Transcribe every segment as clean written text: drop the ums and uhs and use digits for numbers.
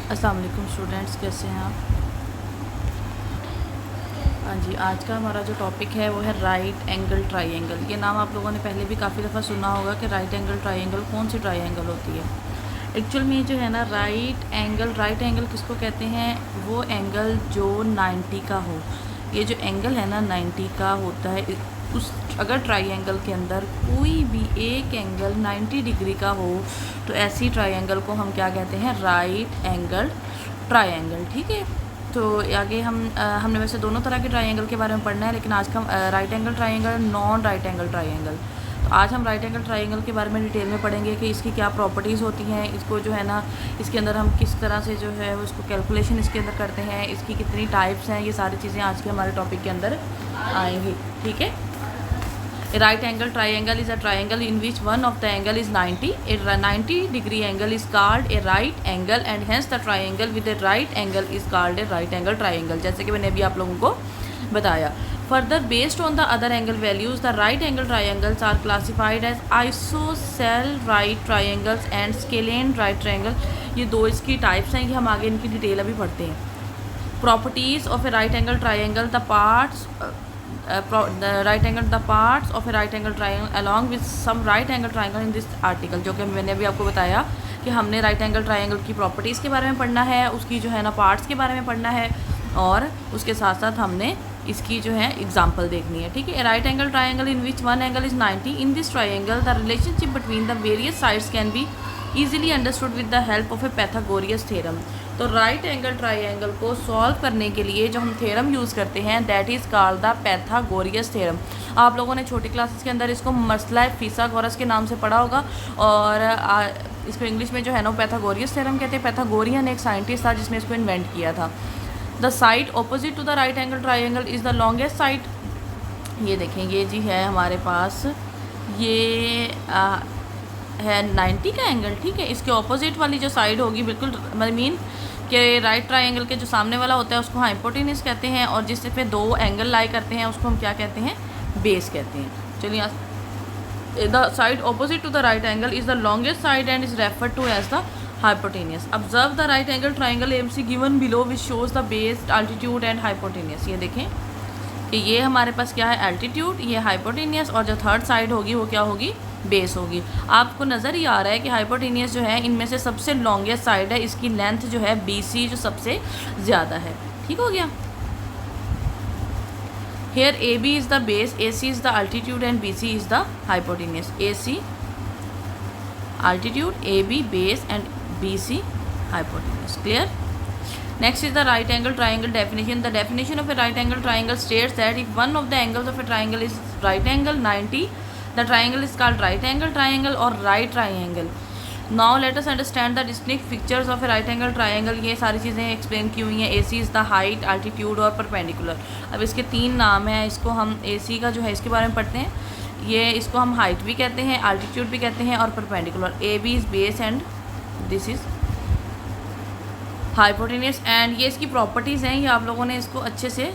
अस्सलाम वालेकुम स्टूडेंट्स, कैसे हैं आप? हाँ जी, आज का हमारा जो टॉपिक है वो है राइट एंगल ट्राइंगल। ये नाम आप लोगों ने पहले भी काफ़ी दफ़ा सुना होगा कि राइट एंगल ट्राइंगल कौन सी ट्राइंगल होती है। एक्चुअल में ये जो है ना राइट एंगल किसको कहते हैं? वो एंगल जो 90 का हो। ये जो एंगल है ना 90 का होता है। उस अगर ट्राइंगल के अंदर कोई भी एक एंगल 90 डिग्री का हो तो ऐसी ट्राइंगल को हम क्या कहते हैं? Right angle triangle. ठीक है, तो आगे हमने वैसे दोनों तरह के ट्राइंगल के बारे में पढ़ना है, लेकिन आज का right angle triangle, non right angle triangle. तो आज हम राइट एंगल ट्राइंगल के बारे में डिटेल में पढ़ेंगे कि इसकी क्या प्रॉपर्टीज़ होती हैं, इसको जो है ना इसके अंदर हम किस तरह से जो है उसको कैलकुलेशन इसके अंदर करते हैं, इसकी कितनी टाइप्स हैं, ये सारी चीज़ें आज के हमारे टॉपिक के अंदर आएंगी। ठीक है। A right angle triangle is a triangle in which one of the angle is 90. A 90 degree angle is called a right angle and hence the triangle with a right angle is called a right angle triangle. जैसे कि मैंने अभी आप लोगों को बताया। Further, based on the other angle values, the right angle triangles are classified as isosceles right triangles and scalene right triangle. ये दो इसकी टाइप्स हैं, ये हम आगे इनकी डिटेल अभी पढ़ते हैं। Properties of a right angle triangle, the parts the parts of a right angle triangle along with some right angle triangle in this article, जो कि मैंने अभी आपको बताया कि हमने राइट एंगल ट्राइंगल की प्रॉपर्टीज़ के बारे में पढ़ना है, उसकी जो है ना पार्ट्स के बारे में पढ़ना है, और उसके साथ साथ हमने इसकी जो है एग्जांपल देखनी है। ठीक है। Right angle triangle in which one angle is 90, in this triangle the relationship between the various sides can be easily understood with the help of a Pythagoras theorem. तो राइट एंगल ट्राइंगल को solve करने के लिए जो हम theorem use करते हैं that is called the Pythagoras theorem. आप लोगों ने छोटी क्लासेस के अंदर इसको मसला फिसागोरस के नाम से पढ़ा होगा, और इसको इंग्लिश में जो है ना पैथागोरियस थ्योरम कहते हैं। पैथागोरियन एक साइंटिस्ट था जिसने इसको इन्वेंट किया था। The side opposite to the right angle triangle is the longest side. ये देखें, ये जी है हमारे पास, ये है 90 का एंगल। ठीक है। इसके ऑपोजिट वाली जो साइड होगी बिल्कुल मीन कि राइट ट्राइंगल के जो सामने वाला होता है उसको हाइपोटेन्यूज कहते हैं, और जिस पे दो एंगल लाई करते हैं उसको हम क्या कहते हैं? बेस कहते हैं। चलिए, the side opposite to the right angle is the longest side and is referred to as the hypotenuse. Observe the right angle triangle MC given below which shows the base, altitude and hypotenuse. ये देखें कि ये हमारे पास क्या है? Altitude, ये hypotenuse, और जो थर्ड साइड होगी वो क्या होगी? बेस होगी। आपको नज़र ही आ रहा है कि हाइपोटेनियस जो है इनमें से सबसे लॉन्गेस्ट साइड है, इसकी लेंथ जो है BC जो सबसे ज़्यादा है। ठीक हो गया। Here AB is the base, AC is the altitude and BC is the hypotenuse. AC altitude, AB base and BC hypotenuse. Clear? Next is the right angle triangle definition. The definition of a right angle triangle states that if one of the angles of a triangle is right angle 90, the triangle is called right angle triangle or right triangle. Now let us understand the distinct features of a right angle triangle. ये सारी चीज़ें explain की हुई हैं। AC is the height, altitude और perpendicular. अब इसके तीन नाम हैं। इसको हम AC का जो है इसके बारे में पढ़ते हैं। ये इसको हम हाइट भी कहते हैं, altitude भी कहते हैं, और perpendicular. AB is base and this is hypotenuse. And ये इसकी प्रॉपर्टीज़ हैं, ये आप लोगों ने इसको अच्छे से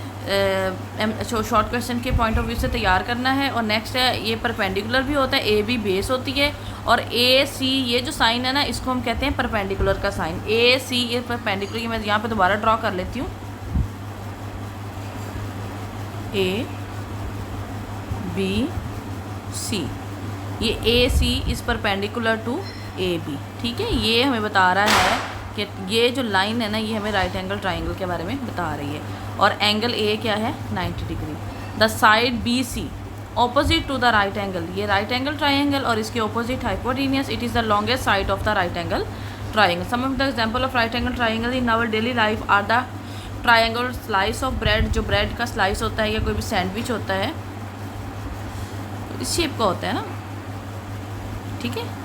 शॉर्ट क्वेश्चन के पॉइंट ऑफ व्यू से तैयार करना है। और नेक्स्ट है, ये परपेंडिकुलर भी होता है, AB बेस होती है, और AC ये जो साइन है ना इसको हम कहते हैं परपेंडिकुलर का साइन। AC ये परपेंडिकुलर, मैं यहाँ पे दोबारा ड्रॉ कर लेती हूँ। ABC, ये AC is perpendicular to AB। ठीक है। ये हमें बता रहा है कि ये जो लाइन है ना ये हमें राइट एंगल ट्राइंगल के बारे में बता रही है। और एंगल A क्या है? 90 degree. The side BC opposite to the right angle, ये राइट एंगल ट्राइंगल और इसके opposite hypotenuse, it is the longest side of the right angle triangle. Some of the example of right angle triangle in our daily life are the triangle slice of bread, जो bread का slice होता है या कोई भी sandwich होता है तो इस शेप का होता है ना। ठीक है।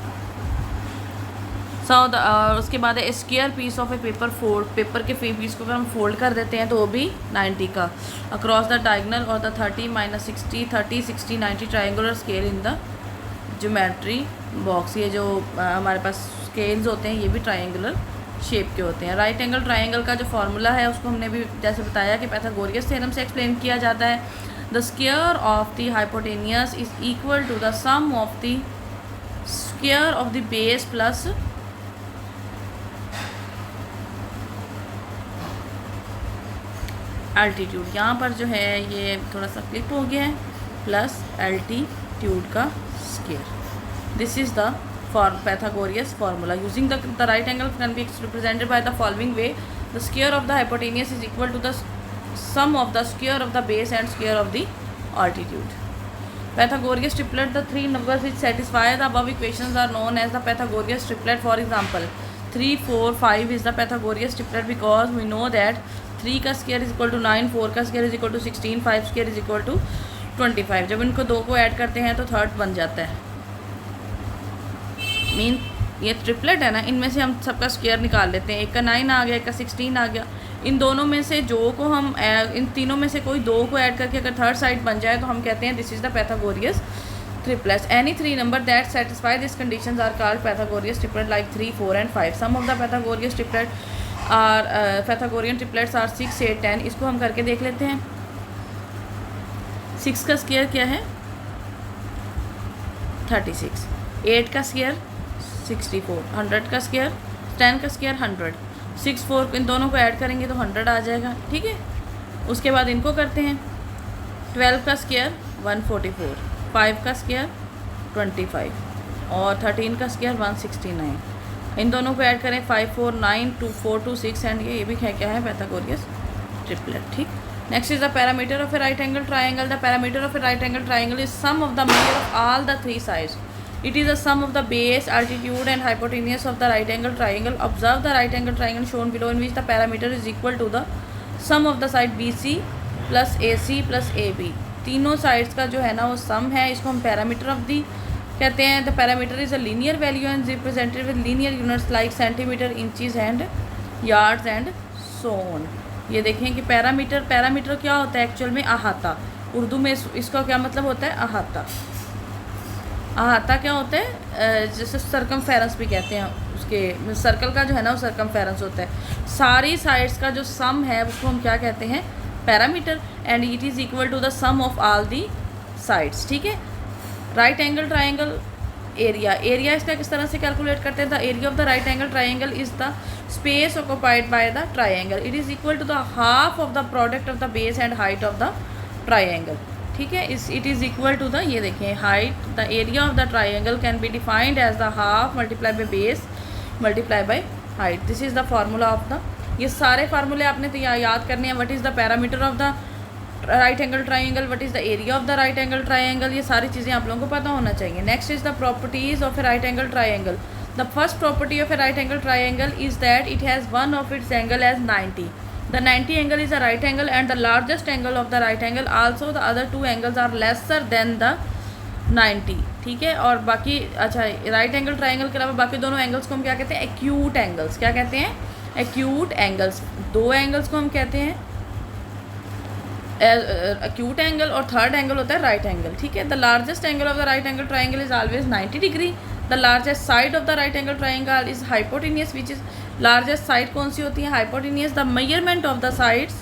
उसके बाद है square piece of a paper fold, paper के पीस को अगर हम फोल्ड कर देते हैं तो वो भी 90 का। अक्रॉस द डायगनल और the 30 60 90 triangular scale in the geometry box. ये जो हमारे पास स्केल्स होते हैं ये भी ट्राइंगुलर शेप के होते हैं। राइट एंगल ट्राइंगल का जो फार्मूला है उसको हमने भी जैसे बताया कि पैथागोरियस थ्योरम से एक्सप्लेन किया जाता है। The square of the hypotenuse is equal to the sum of the square of the base plus altitude, यहाँ पर जो है ये थोड़ा सा क्लिप हो गया है, प्लस एल्टीट्यूड का square. This is the Pythagoras formula. Using the right angle can be represented by the following way. The square of the hypotenuse is equal to the sum of the square of the base and square of the altitude. Pythagoras triplet, the three numbers which satisfy the above equations are known as the Pythagoras triplet. For example, 3, 4, 5 is the Pythagoras triplet because we know that 3 का square is equal to 9, 4 का square is equal to 16, 5 square is equal to 25। जब इनको दो को add करते हैं तो third बन जाता है। मीन ये ट्रिपलेट है ना, इनमें से हम सबका स्क्वायर निकाल लेते हैं। एक का 9 आ गया, एक का 16 आ गया। इन दोनों में से जो को हम इन तीनों में से कोई दो को ऐड करके अगर थर्ड साइड बन जाए तो हम कहते हैं this is the Pythagoras triplet. Any three number that satisfy this conditions are called Pythagoras triplet like 3, 4 and 5। Some of the Pythagoras triplet are Pythagorean triplets are 6, 8, 10। इसको हम करके देख लेते हैं। 6 का स्क्वायर क्या है? 36। 8 का स्क्वायर 64। 100 का स्क्वायर 10 का स्क्वायर 100। 6, 4 इन दोनों को ऐड करेंगे तो 100 आ जाएगा। ठीक है, उसके बाद इनको करते हैं। 12 का स्क्वायर 144, 5 का स्क्वायर 25 और 13 का स्क्वायर 169। इन दोनों को ऐड करें 5, 4, 9, 2, 4, 2, 6 एंड ये भी क्या है? Pythagorean triplet. ठीक, next is the parameter of a right angle triangle. The parameter of a right angle triangle is sum of the measure of all the three sides. It is the sum of the base, altitude and hypotenuse of the right angle triangle. Observe the right angle triangle shown below in which the parameter is equal to the sum of the side BC plus AC plus AB. तीनों sides का जो है ना वो सम है, इसको हम parameter of the कहते हैं। The parameter is a linear value and represented with linear units like centimetre, inches and yards and so on. ये देखें कि पैरामीटर क्या होता है एक्चुअल में? अहाता। उर्दू में इसका क्या मतलब होता है? अहाता। अहाता क्या होता है? जैसे सर्कमफेरेंस भी कहते हैं उसके, सर्कल का जो है ना वो सर्कमफेरेंस होता है। सारी साइड्स का जो सम है उसको हम क्या कहते हैं? Parameter. And it is equal to the sum of all the sides. ठीक है, राइट एंगल ट्राइंगल एरिया इसका किस तरह से कैलकुलेट करते हैं? The area of the right angle triangle is the space occupied by the triangle. It is equal to the half of the product of the base and height of the triangle. ठीक है, it is equal to the, ये देखें, height. The area of the triangle can be defined as the half multiply by base multiply by height. This is the formula of the, ये सारे फार्मूले आपने तो याद करने हैं। What is the parameter of the right angle triangle, what is the area of the right angle triangle, ये सारी चीज़ें आप लोगों को पता होना चाहिए। Next is the properties of a right angle triangle. The first property of a right angle triangle is that it has one of its angle as 90. The 90 angle is a right angle and the largest angle of the right angle. Also the other two angles are lesser than the 90. ठीक है, और बाकी अच्छा right angle triangle के अलावा बाकी दोनों angles को हम क्या कहते हैं? Acute angles. क्या कहते हैं? Acute angles. दो एंगल्स को हम कहते हैं एक्यूट एंगल और थर्ड एंगल होता है राइट एंगल। ठीक है, the largest angle of the right angle triangle is always 90 degree. The largest side of the right angle triangle is hypotenuse which is, largest side कौन सी होती है? Hypotenuse. The measurement of the sides,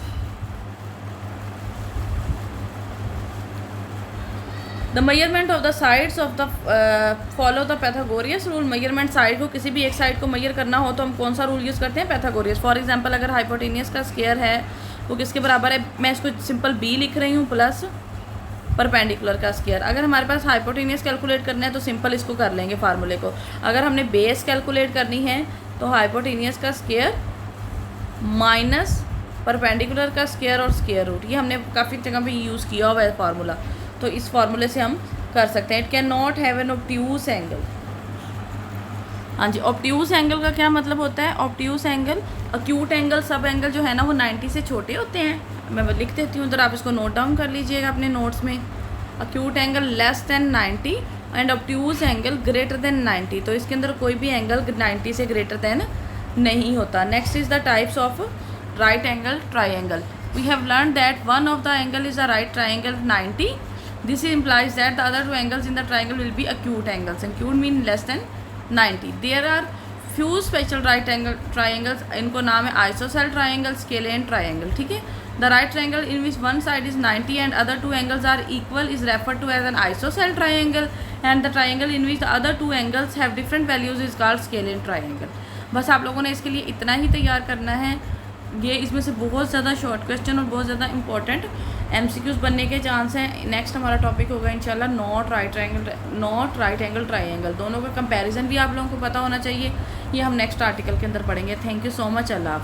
the measurement of the sides of the follow the Pythagoras rule. Measurement side को, किसी भी एक side को major करना हो तो हम कौन सा रूल यूज़ करते हैं? पैथागोरियस। फॉर एग्जांपल अगर हाइपोटेनियस का स्क्वायर है वो किसके बराबर है? मैं इसको सिंपल बी लिख रही हूँ प्लस परपेंडिकुलर का स्क्वायर। अगर हमारे पास हाइपोटेनियस कैलकुलेट करना है तो सिंपल इसको कर लेंगे फार्मूले को। अगर हमने बेस कैलकुलेट करनी है तो हाइपोटेनियस का स्क्वायर माइनस परपेंडिकुलर का स्क्वायर और स्क्वायर रूट। ये हमने काफ़ी जगह पे यूज़ किया हुआ है फार्मूला, तो इस फार्मूले से हम कर सकते हैं। It can not have an obtuse angle. हाँ जी, ऑब्ट्यूज एंगल का क्या मतलब होता है? ऑब्ट्यूज एंगल, अक्यूट एंगल, सब एंगल जो है ना वो 90 से छोटे होते हैं। मैं लिख देती हूँ, तो आप इसको नोट डाउन कर लीजिएगा अपने नोट्स में। Acute angle less than 90 and obtuse angle greater than 90। तो इसके अंदर कोई भी एंगल 90 से ग्रेटर देन नहीं होता। Next is the types of right angle triangle. We have learn that one of the angle is a right triangle 90. This implies that the other two angles in the triangle will be acute angles. Acute mean less than 90. There are few special right angle triangles. इनको नाम है isosceles triangle, scalene triangle. ठीक है, the right triangle in which one side is 90 and other two angles are equal is referred to as an isosceles triangle, and the triangle in which the other two angles have different values is called scalene triangle. बस आप लोगों ने इसके लिए इतना ही तैयार करना है। ये इसमें से बहुत ज़्यादा शॉर्ट क्वेश्चन और बहुत ज़्यादा इंपॉर्टेंट एमसीक्यूज बनने के चांस हैं। नेक्स्ट हमारा टॉपिक होगा इंशाल्लाह नॉट राइट एंगल ट्राइंगल। दोनों का कंपैरिजन भी आप लोगों को पता होना चाहिए। ये हम नेक्स्ट आर्टिकल के अंदर पढ़ेंगे। Thank you so much. अल्लाह हाफ़िज़।